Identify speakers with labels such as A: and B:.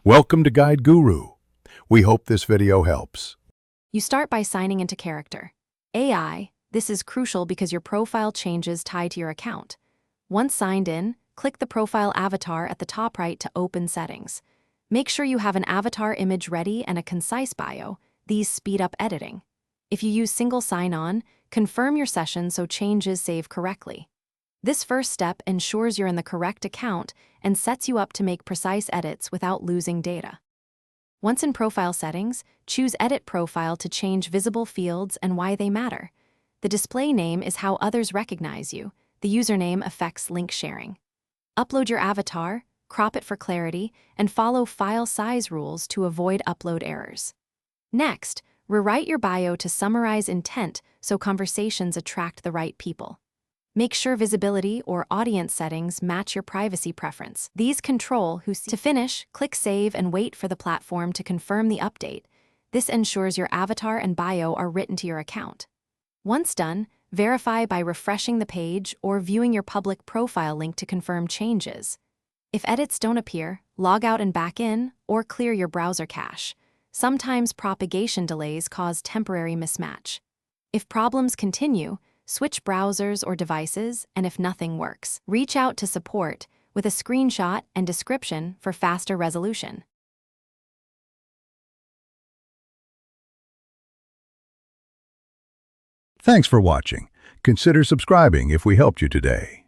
A: Welcome to Guide Guru. We hope this video helps.
B: You start by signing into Character.ai. This is crucial because your profile changes tie to your account. Once signed in, click the profile avatar at the top right to open settings. Make sure you have an avatar image ready and a concise bio. These speed up editing. If you use single sign-on, confirm your session so changes save correctly. This first step ensures you're in the correct account and sets you up to make precise edits without losing data. Once in profile settings, choose Edit Profile to change visible fields and why they matter. The display name is how others recognize you. The username affects link sharing. Upload your avatar, crop it for clarity, and follow file size rules to avoid upload errors. Next, rewrite your bio to summarize intent so conversations attract the right people. Make sure visibility or audience settings match your privacy preference. These control who see. To finish, click Save and wait for the platform to confirm the update. This ensures your avatar and bio are written to your account. Once done, verify by refreshing the page or viewing your public profile link to confirm changes. If edits don't appear, log out and back in, or clear your browser cache. Sometimes propagation delays cause temporary mismatch. If problems continue, switch browsers or devices, and if nothing works, reach out to support with a screenshot and description for faster resolution.
A: Thanks for watching. Consider subscribing if we helped you today.